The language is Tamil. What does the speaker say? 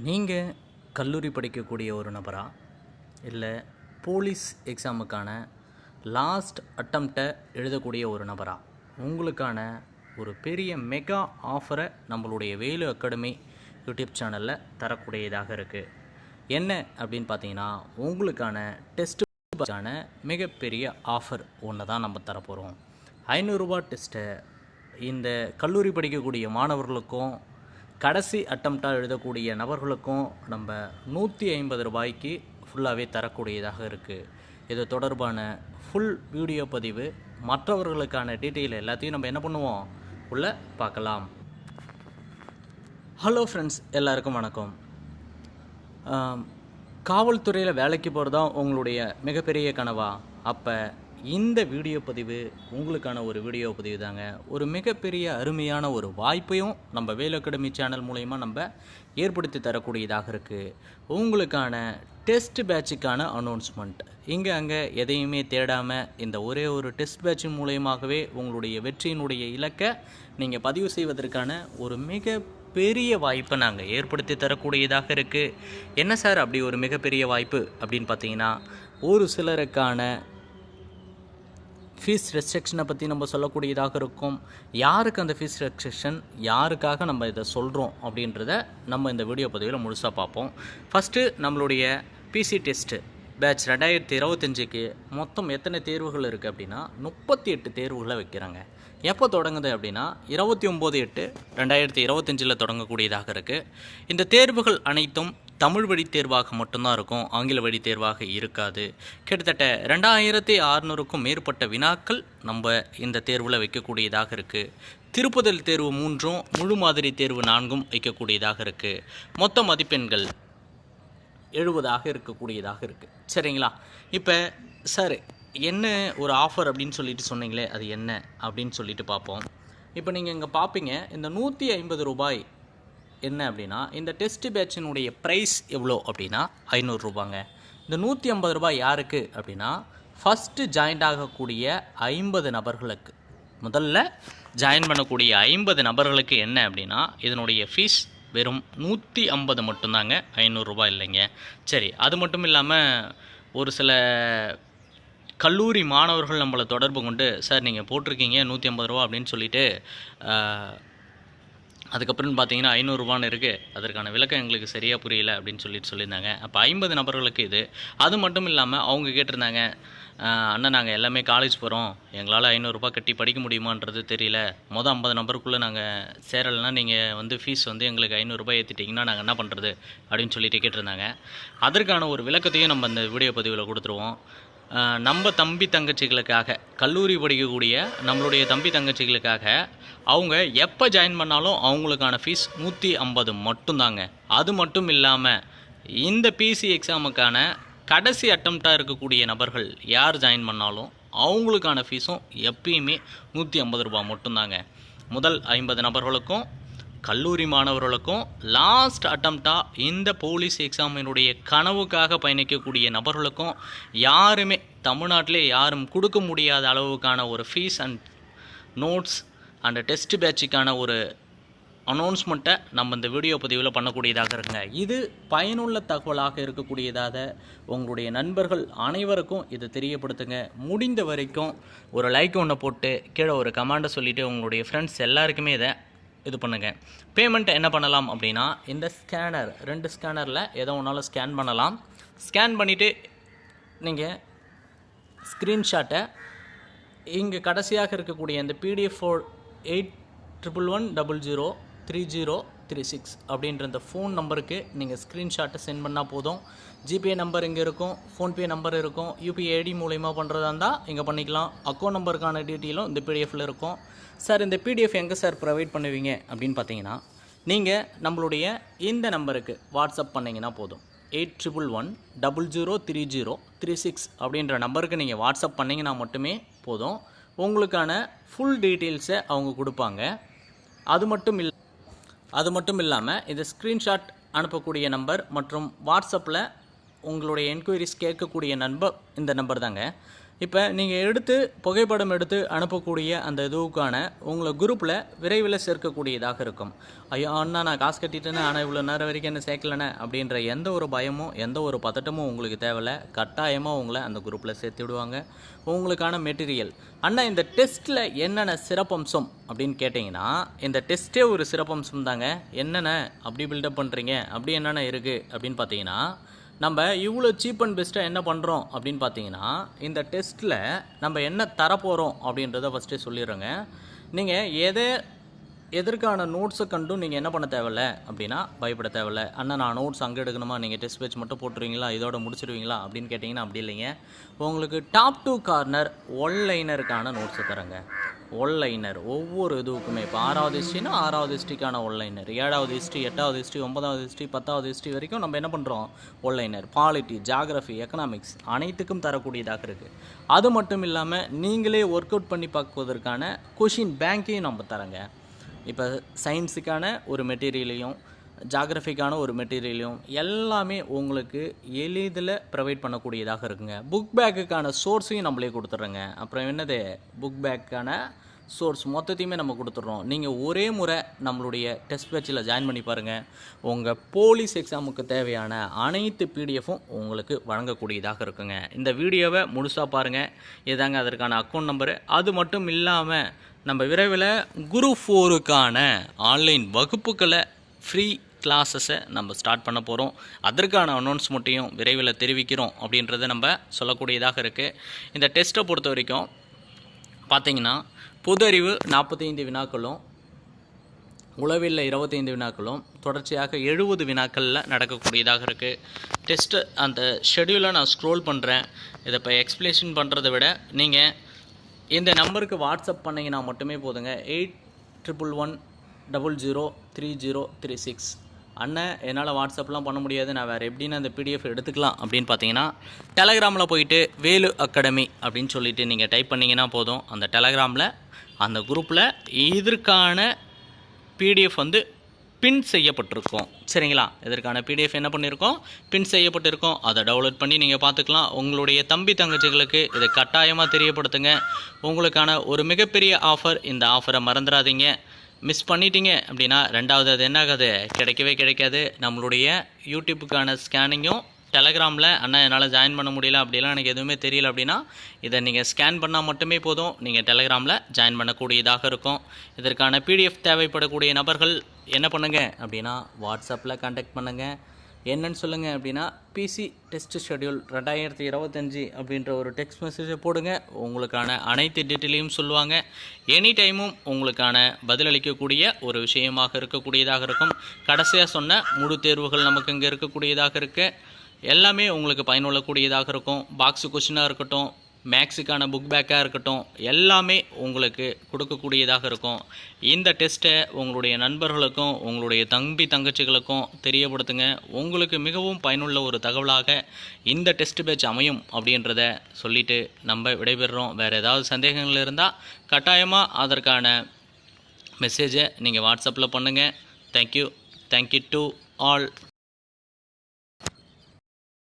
நீங்கள் கல்லூரி படிக்கக்கூடிய ஒரு நபரா, இல்லை போலீஸ் எக்ஸாமுக்கான லாஸ்ட் அட்டம்ப்டை எழுதக்கூடிய ஒரு நபரா, உங்களுக்கான ஒரு பெரிய மெகா ஆஃபரை நம்மளுடைய வேலு அகாடமி யூடியூப் சேனலில் தரக்கூடியதாக இருக்குது. என்ன அப்படின்னு பார்த்தீங்கன்னா, உங்களுக்கான டெஸ்ட்டுக்கான மிகப்பெரிய ஆஃபர் ஒன்று தான் நம்ம தரப்போகிறோம். 500 ரூபா டெஸ்ட்டை இந்த கல்லூரி படிக்கக்கூடிய மாணவர்களுக்கும் கடைசி அட்டம்ப்டாக எழுதக்கூடிய நபர்களுக்கும் நம்ம 150 ரூபாய்க்கு ஃபுல்லாகவே தரக்கூடியதாக இருக்குது. இது தொடர்பான ஃபுல் வீடியோ பதிவு, மற்றவர்களுக்கான டீட்டெயில் எல்லாத்தையும் நம்ம என்ன பண்ணுவோம், உள்ளே பார்க்கலாம். ஹலோ ஃப்ரெண்ட்ஸ், எல்லாருக்கும் வணக்கம். காவல்துறையில் வேலைக்கு போகிறது தான் உங்களுடைய மிகப்பெரிய கனவா? அப்போ இந்த வீடியோ பதிவு உங்களுக்கான ஒரு வீடியோ பதிவு தாங்க. ஒரு மிகப்பெரிய அருமையான ஒரு வாய்ப்பையும் நம்ம வேலு அகாடமி சேனல் மூலயமா நம்ம ஏற்படுத்தி தரக்கூடியதாக இருக்குது. உங்களுக்கான டெஸ்ட் பேட்சுக்கான அனௌன்ஸ்மெண்ட். இங்கே அங்கே எதையுமே தேடாமல் இந்த ஒரே ஒரு டெஸ்ட் பேட்சின் மூலயமாகவே உங்களுடைய வெற்றியினுடைய இலக்கை நீங்கள் பதிவு செய்வதற்கான ஒரு மிக பெரிய வாய்ப்பை நாங்கள் ஏற்படுத்தி தரக்கூடியதாக இருக்குது. என்ன சார் அப்படி ஒரு மிகப்பெரிய வாய்ப்பு அப்படின்னு பார்த்தீங்கன்னா, ஒரு சிலருக்கான ஃபீஸ் ரெஸ்ட்ரிக்ஷனை பற்றி நம்ம சொல்லக்கூடியதாக இருக்கும். யாருக்கு அந்த ஃபீஸ் ரெஸ்ட்ரிக்ஷன், யாருக்காக நம்ம இதை சொல்கிறோம் அப்படின்றத நம்ம இந்த வீடியோ பதிவில் முழுசாக பார்ப்போம். ஃபஸ்ட்டு நம்மளுடைய பிசி டெஸ்ட்டு பேட்ச் 2025க்கு மொத்தம் எத்தனை தேர்வுகள் இருக்குது அப்படின்னா 38 தேர்வுகளை வைக்கிறாங்க. எப்போ தொடங்குது அப்படின்னா 29/8/2025 தொடங்கக்கூடியதாக இருக்குது. இந்த தேர்வுகள் அனைத்தும் தமிழ் வழி தேர்வாக மட்டும்தான் இருக்கும், ஆங்கில வழி தேர்வாக இருக்காது. கிட்டத்தட்ட 2600க்கும் மேற்பட்ட வினாக்கள் நம்ம இந்த தேர்வில் வைக்கக்கூடியதாக இருக்குது. திருப்புதல் தேர்வு 3ம் முழு மாதிரி தேர்வு 4ம் வைக்கக்கூடியதாக இருக்குது. மொத்த மதிப்பெண்கள் 70 இருக்கக்கூடியதாக இருக்குது. சரிங்களா? இப்போ சார் என்ன ஒரு ஆஃபர் அப்படின்னு சொல்லிட்டு சொன்னீங்களே, அது என்ன அப்படின்னு சொல்லிட்டு பார்ப்போம். இப்போ நீங்கள் இங்கே பார்ப்பீங்க, இந்த 150 ரூபாய் என்ன அப்படின்னா, இந்த டெஸ்ட் பேட்சினுடைய ப்ரைஸ் எவ்வளோ அப்படின்னா 500 ரூபாங்க. இந்த 150 ரூபாய் யாருக்கு அப்படின்னா, ஃபஸ்ட்டு ஜாயின்ட் ஆகக்கூடிய 50 நபர்களுக்கு, முதல்ல ஜாயின் பண்ணக்கூடிய 50 நபர்களுக்கு என்ன அப்படின்னா, இதனுடைய ஃபீஸ் வெறும் 150 மட்டும்தாங்க, 500 ரூபாய் இல்லைங்க. சரி, அது மட்டும் இல்லாமல் ஒரு சில கல்லூரி மாணவர்கள் நம்மளை தொடர்பு கொண்டு, சார் நீங்கள் போட்டிருக்கீங்க 150 ரூபா அப்படின்னு சொல்லிட்டு, அதுக்கப்புறம் பார்த்தீங்கன்னா 500 ரூபான்னு இருக்குது, அதற்கான விளக்கம் எங்களுக்கு சரியாக புரியல அப்படின்னு சொல்லியிருந்தாங்க. அப்போ 50 நபர்களுக்கு இது. அது மட்டும் இல்லாமல் அவங்க கேட்டிருந்தாங்க, அண்ணா நாங்கள் எல்லாமே காலேஜ் போகிறோம், எங்களால் 500 ரூபா கட்டி படிக்க முடியுமான்றது தெரியல, மொதல் 50 நபருக்குள்ளே நாங்கள் சேரலைன்னா நீங்கள் ஃபீஸ் எங்களுக்கு 500 ரூபாய் ஏற்றிட்டிங்கன்னா நாங்கள் என்ன பண்ணுறது அப்படின்னு சொல்லிட்டு கேட்டிருந்தாங்க. அதற்கான ஒரு விளக்கத்தையும் நம்ம இந்த வீடியோ பதிவில் கொடுத்துருவோம். நம்ம தம்பி தங்கச்சிகளுக்காக, கல்லூரி படிக்கக்கூடிய நம்மளுடைய தம்பி தங்கச்சிகளுக்காக அவங்க எப்போ ஜாயின் பண்ணாலும் அவங்களுக்கான ஃபீஸ் 150 மட்டும்தாங்க. அது மட்டும் இல்லாமல் இந்த பிசி எக்ஸாமுக்கான கடைசி அட்டம்ப்டாக இருக்கக்கூடிய நபர்கள் யார் ஜாயின் பண்ணாலும் அவங்களுக்கான ஃபீஸும் எப்பயுமே 150 ரூபா மட்டும்தாங்க. முதல் 50 நபர்களுக்கும் கல்லூரி மாணவர்களுக்கும் லாஸ்ட் அட்டம்ப்டாக இந்த போலீஸ் எக்ஸாமினுடைய கனவுக்காக பயணிக்கக்கூடிய நபர்களுக்கும் யாருமே தமிழ்நாட்டிலே யாரும் கொடுக்க முடியாத அளவுக்கான ஒரு fees and notes and test பேட்சுக்கான ஒரு அனௌன்ஸ்மெண்ட்டை நம்ம இந்த வீடியோ பதிவில் பண்ணக்கூடியதாக இருக்குங்க. இது பயனுள்ள தகவலாக இருக்கக்கூடியதாக உங்களுடைய நண்பர்கள் அனைவருக்கும் இதை தெரியப்படுத்துங்க. முடிந்த வரைக்கும் ஒரு லைக் ஒன்று போட்டு கீழே ஒரு கமெண்ட்டை சொல்லிவிட்டு உங்களுடைய ஃப்ரெண்ட்ஸ் எல்லாருக்குமே இதை இது பண்ணுங்கள். பேமெண்ட் என்ன பண்ணலாம் அப்படின்னா, இந்த ஸ்கேனர் 2 ஸ்கேனரில் ஏதோ ஒன்றாலும் ஸ்கேன் பண்ணலாம். ஸ்கேன் பண்ணிவிட்டு நீங்கள் ஸ்க்ரீன்ஷாட்டை இங்கே கடைசியாக இருக்கக்கூடிய இந்த PDF 8111003036 அப்படின்ற இந்த ஃபோன் நம்பருக்கு நீங்கள் ஸ்க்ரீன்ஷாட்டை சென்ட் பண்ணால் போதும். ஜிபே நம்பர் இங்கே இருக்கும், ஃபோன்பே நம்பர் இருக்கும், UPI ID மூலயமா பண்ணுறதா இருந்தால் இங்கே பண்ணிக்கலாம். அக்கௌண்ட் நம்பருக்கான டீட்டெயிலும் இந்த PDFயில் இருக்கும். சார் இந்த PDF எங்கே சார் ப்ரொவைட் பண்ணுவீங்க அப்படின்னு பார்த்தீங்கன்னா, நீங்கள் நம்மளுடைய இந்த நம்பருக்கு வாட்ஸ்அப் பண்ணிங்கன்னா போதும். 8111003036 அப்படின்ற நம்பருக்கு நீங்கள் வாட்ஸ்அப் பண்ணிங்கன்னா மட்டுமே போதும். உங்களுக்கான ஃபுல் டீட்டெயில்ஸை அவங்க கொடுப்பாங்க. அது மட்டும் இல்லாமல் இந்த ஸ்க்ரீன்ஷாட் அனுப்பக்கூடிய நம்பர் மற்றும் வாட்ஸ்அப்பில் உங்களுடைய என்கொயரிஸ் கேட்கக்கூடிய நம்பர் இந்த நம்பர் தாங்க. இப்போ நீங்கள் புகைப்படம் எடுத்து அனுப்பக்கூடிய அந்த இதுவுக்கான உங்களை குரூப்பில் விரைவில் சேர்க்கக்கூடியதாக இருக்கும். ஐயோ அண்ணா நான் காசு கட்டிட்டேன்னு ஆனால் இவ்வளோ நேரம் வரைக்கும் என்ன சேர்க்கலண்ணே அப்படின்ற எந்த ஒரு பயமும் எந்த ஒரு பதட்டமும் உங்களுக்கு தேவையில்லை. கட்டாயமாக உங்களை அந்த குரூப்பில் சேர்த்து விடுவாங்க. உங்களுக்கான மெட்டீரியல் அண்ணா இந்த டெஸ்ட்டில் என்னென்ன சிறப்பம்சம் அப்படின்னு கேட்டிங்கன்னா, இந்த டெஸ்ட்டே ஒரு சிறப்பம்சம் தாங்க. என்னென்ன அப்படி பில்டப் பண்ணுறீங்க, அப்படி என்னென்ன இருக்குது அப்படின்னு பார்த்தீங்கன்னா, நம்ம இவ்வளோ சீப் அண்ட் பெஸ்ட்டாக என்ன பண்ணுறோம் அப்படின்னு பார்த்தீங்கன்னா, இந்த டெஸ்ட்டில் நம்ம என்ன தரப்போகிறோம் அப்படின்றத ஃபஸ்ட்டே சொல்லிடுறோங்க. நீங்கள் எதற்கான நோட்ஸை கண்டும் நீங்கள் என்ன பண்ண தேவையில்ல அப்படின்னா பயப்பட தேவையில்ல. அண்ணா நான் நோட்ஸ் அங்கே எடுக்கணுமா, நீங்கள் டெஸ்ட் பேஜ் மட்டும் போட்டுருவீங்களா, இதோட முடிச்சிடுவீங்களா அப்படின்னு கேட்டிங்கன்னா அப்படி இல்லைங்க. உங்களுக்கு டாப் 2 கார்னர் ஒன்லைனருக்கான நோட்ஸை தரேங்க. ஒன்லைனர் ஒவ்வொரு இதுவுக்குமே இப்போ 6வது ஹிஸ்ட்ரினா 6வது ஹிஸ்ட்ரிக்கான ஒன்லைனர், 7வது ஹிஸ்ட்ரி, 8வது ஹிஸ்ட்ரி, 9வது ஹிஸ்ட்ரி, 10வது ஹிஸ்ட்ரி வரைக்கும் நம்ம என்ன பண்ணுறோம் ஒன்லைனர். பாலிட்டி, ஜியாகிரஃபி, எக்கனாமிக்ஸ் அனைத்துக்கும் தரக்கூடியதாக இருக்குது. அது மட்டும் இல்லாமல் நீங்களே ஒர்க் அவுட் பண்ணி பார்க்குவதற்கான கொஷின் பேங்க்கையும் நம்ம தரேங்க. இப்போ சயின்ஸுக்கான ஒரு மெட்டீரியலையும் ஜாகிரஃபிக்கான ஒரு மெட்டீரியலையும் எல்லாமே உங்களுக்கு எளிதில் ப்ரொவைட் பண்ணக்கூடியதாக இருக்குங்க. புக் பேக்குக்கான சோர்ஸையும் நம்மளே கொடுத்துட்றோங்க. அப்புறம் என்னது புக் பேக்குக்கான சோர்ஸ் மொத்தத்தையுமே நம்ம கொடுத்துட்றோம். நீங்கள் ஒரே முறை நம்மளுடைய டெஸ்ட் பேட்சில் ஜாயின் பண்ணி பாருங்கள். உங்கள் போலீஸ் எக்ஸாமுக்கு தேவையான அனைத்து பிடிஎஃப்பும் உங்களுக்கு வழங்கக்கூடியதாக இருக்குங்க. இந்த வீடியோவை முழுசாக பாருங்கள். இதாங்க அதற்கான அக்கௌண்ட் நம்பரு. அது மட்டும் இல்லாமல் நம்ம விரைவில் குரூப் 4க்கான ஆன்லைன் வகுப்புகளை ஃப்ரீ கிளாஸஸை நம்ம ஸ்டார்ட் பண்ண போகிறோம். அதற்கான அனௌன்ஸ்மெண்ட்டையும் விரைவில் தெரிவிக்கிறோம் அப்படின்றத நம்ம சொல்லக்கூடியதாக இருக்குது. இந்த டெஸ்ட்டை பொறுத்த வரைக்கும் பார்த்திங்கன்னா, பொது அறிவு 45 வினாக்களும், உளவியலில் 25 வினாக்களும், தொடர்ச்சியாக 70 வினாக்களில் நடக்கக்கூடியதாக இருக்குது. டெஸ்ட்டு அந்த ஷெடியூலை நான் ஸ்க்ரோல் பண்ணுறேன். இதை இப்போ எக்ஸ்பிளேஷன் பண்ணுறதை விட நீங்கள் இந்த நம்பருக்கு வாட்ஸ்அப் பண்ணிங்கன்னா மட்டுமே போதுங்க. 8111003036. அண்ணன் என்னால் வாட்ஸ்அப்லாம் பண்ண முடியாது, நான் வேறு எப்படின்னு அந்த பிடிஎஃப் எடுத்துக்கலாம் அப்படின்னு பார்த்தீங்கன்னா, டெலகிராமில் போயிட்டு வேலு அகாடமி அப்படின்னு சொல்லிட்டு நீங்கள் டைப் பண்ணிங்கன்னா போதும். அந்த டெலகிராமில் அந்த குரூப்பில் இதற்கான பிடிஎஃப் பின் செய்யப்பட்டிருக்கோம். சரிங்களா, இதற்கான பிடிஎஃப் என்ன பண்ணியிருக்கோம், பின் செய்யப்பட்டிருக்கோம். அதை டவுன்லோட் பண்ணி நீங்கள் பார்த்துக்கலாம். உங்களுடைய தம்பி தங்கச்சிகளுக்கு இதை கட்டாயமாக தெரியப்படுத்துங்க. உங்களுக்கான ஒரு மிகப்பெரிய ஆஃபர். இந்த ஆஃபரை மறந்துடாதீங்க. மிஸ் பண்ணிட்டீங்க அப்படின்னா ரெண்டாவது அது என்ன ஆகாது, கிடைக்கவே கிடைக்காது. நம்மளுடைய யூடியூப்புக்கான ஸ்கேனிங்கும் டெலகிராமில் அண்ணா என்னால் ஜாயின் பண்ண முடியல அப்படிலாம் எனக்கு எதுவுமே தெரியல அப்படின்னா இதை நீங்கள் ஸ்கேன் பண்ணால் மட்டுமே போதும், நீங்கள் டெலகிராமில் ஜாயின் பண்ணக்கூடியதாக இருக்கும். இதற்கான பிடிஎஃப் தேவைப்படக்கூடிய நபர்கள் என்ன பண்ணுங்கள் அப்படின்னா வாட்ஸ்அப்பில் கான்டாக்ட் பண்ணுங்கள். என்னன்னு சொல்லுங்கள் அப்படின்னா பிசி டெஸ்ட் ஷெடியூல் 2025 அப்படின்ற ஒரு டெக்ஸ்ட் மெசேஜை போடுங்க. உங்களுக்கான அனைத்து டீட்டெயிலையும் சொல்லுவாங்க. எனி டைமும் உங்களுக்கான பதிலளிக்கக்கூடிய ஒரு விஷயமாக இருக்கக்கூடியதாக இருக்கும். கடைசியாக சொன்ன முழு தேர்வுகள் நமக்கு இங்கே இருக்கக்கூடியதாக இருக்குது. எல்லாமே உங்களுக்கு பயனுள்ளக்கூடியதாக இருக்கும். பாக்ஸு கொஷினாக இருக்கட்டும், மேக்ஸுக்கான புக் பேக்காக இருக்கட்டும், எல்லாமே உங்களுக்கு கொடுக்கக்கூடியதாக இருக்கும். இந்த டெஸ்ட்டை உங்களுடைய நண்பர்களுக்கும் உங்களுடைய தம்பி தங்கச்சிகளுக்கும் தெரியப்படுத்துங்க. உங்களுக்கு மிகவும் பயனுள்ள ஒரு தகவலாக இந்த டெஸ்ட் பேட்ச் அமையும் அப்படின்றத சொல்லிவிட்டு நம்ம விடைபெறுறோம். வேறு ஏதாவது சந்தேகங்கள் இருந்தால் கட்டாயமாக அதற்கான மெசேஜை நீங்கள் வாட்ஸ்அப்பில் பண்ணுங்கள். Thank you to all.